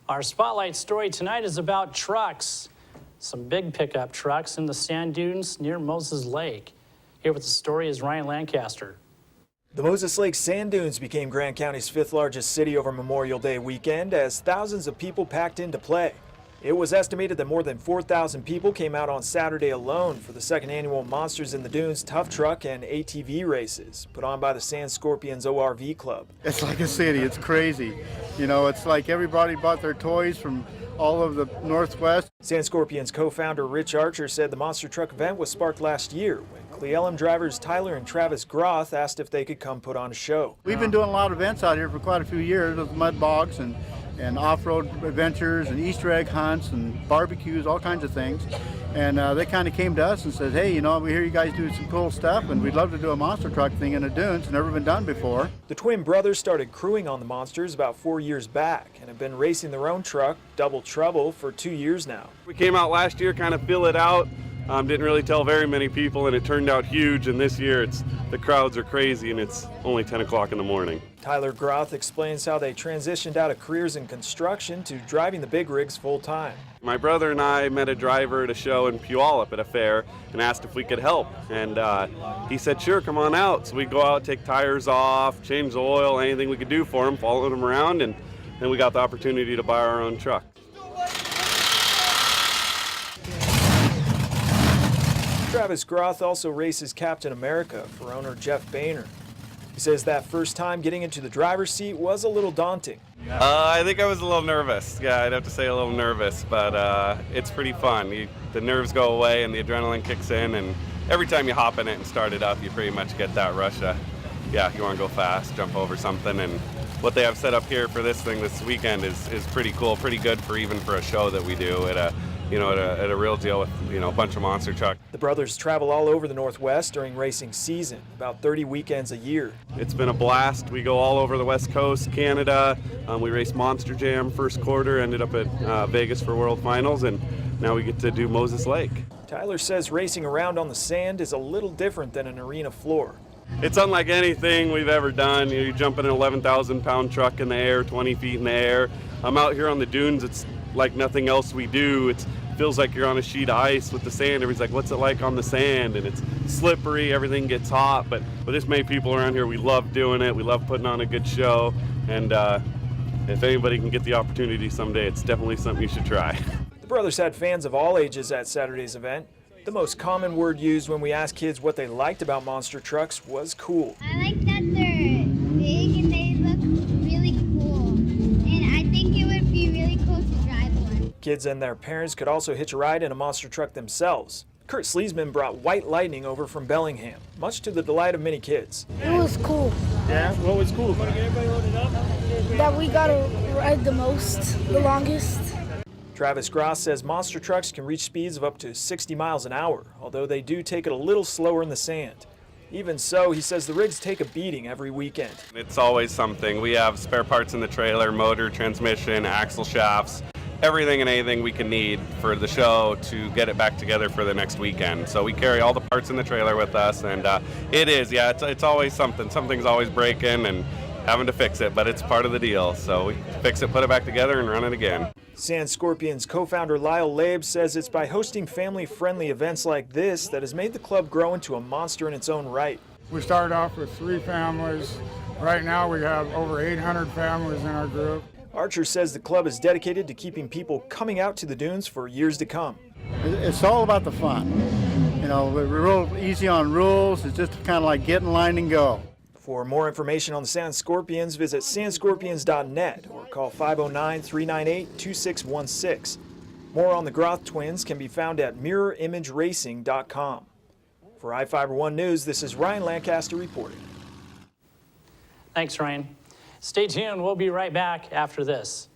Our spotlight story tonight is about trucks. Some big pickup trucks in the sand dunes near Moses Lake. Here with the story is Ryan Lancaster. The Moses Lake sand dunes became Grant County's 5th largest city over Memorial Day weekend as thousands of people packed into play. It was estimated that more than 4,000 people came out on Saturday alone for the 2nd annual Monsters in the Dunes Tough Truck and ATV races put on by the Sand Scorpions ORV Club. It's like a city. It's crazy. You know, it's like everybody bought their toys from all over the Northwest. Sand Scorpions co-founder Rich Archer said the monster truck event was sparked last year when Cle drivers Tyler and Travis Groth asked if they could come put on a show. We've been doing a lot of events out here for quite a few years with mud bogs and off-road adventures and Easter egg hunts and barbecues, all kinds of things. And they kind of came to us and said, hey, you know, we hear you guys do some cool stuff and we'd love to do a monster truck thing in the dunes. It's never been done before. The twin brothers started crewing on the Monsters about 4 years back and have been racing their own truck, Double Trouble, for 2 years now. We came out last year, kind of feel it out. Didn't really tell very many people, and it turned out huge. And this year, the crowds are crazy, and it's only 10 o'clock in the morning. Tyler Groth explains how they transitioned out of careers in construction to driving the big rigs full time. My brother and I met a driver at a show in Puyallup at a fair and asked if we could help. And he said, sure, come on out. So we go out, take tires off, change the oil, anything we could do for him, followed him around, and then we got the opportunity to buy our own truck. Travis Groth also races Captain America for owner Jeff Boehner. He says that first time getting into the driver's seat was a little daunting. I think I was a little nervous. Yeah, I'd have to say a little nervous, but it's pretty fun. The nerves go away and the adrenaline kicks in, and every time you hop in it and start it up, you pretty much get that rush. Yeah, you want to go fast, jump over something, and what they have set up here for this thing this weekend is pretty cool, pretty good for even for a show that we do at a real deal with, a bunch of monster trucks. The brothers travel all over the Northwest during racing season, about 30 weekends a year. It's been a blast. We go all over the West Coast, Canada. We raced Monster Jam first quarter, ended up at Vegas for World Finals, and now we get to do Moses Lake. Tyler says racing around on the sand is a little different than an arena floor. It's unlike anything we've ever done. You jump in an 11,000-pound truck in the air, 20 feet in the air. I'm out here on the dunes. It's like nothing else we do. It feels like you're on a sheet of ice with the sand. Everybody's like, what's it like on the sand? And it's slippery, everything gets hot, but this many people around here, we love doing it. We love putting on a good show, and if anybody can get the opportunity someday, it's definitely something you should try. The brothers had fans of all ages at Saturday's event. The most common word used when we asked kids what they liked about monster trucks was cool. I like that they're big and they look really cool, and I think it would be really cool to drive one. Kids and their parents could also hitch a ride in a monster truck themselves. Kurt Sleesman brought White Lightning over from Bellingham, much to the delight of many kids. It was cool. Yeah, what was cool about it? That we got to ride the longest. Travis Groth says monster trucks can reach speeds of up to 60 miles an hour, although they do take it a little slower in the sand. Even so, he says the rigs take a beating every weekend. It's always something. We have spare parts in the trailer, motor, transmission, axle shafts, everything and anything we can need for the show to get it back together for the next weekend. So we carry all the parts in the trailer with us, and it's always something. Something's always breaking and having to fix it, but it's part of the deal. So we fix it, put it back together, and run it again. Sand Scorpions co-founder Lyle Labe says it's by hosting family-friendly events like this that has made the club grow into a monster in its own right. We started off with 3 families. Right now we have over 800 families in our group. Archer says the club is dedicated to keeping people coming out to the dunes for years to come. It's all about the fun. We're real easy on rules. It's just kind of like get in line and go. For more information on the Sand Scorpions, visit sandscorpions.net or call 509-398-2616. More on the Groth twins can be found at mirrorimageracing.com. For iFIBER 1 News, this is Ryan Lancaster reporting. Thanks, Ryan. Stay tuned. We'll be right back after this.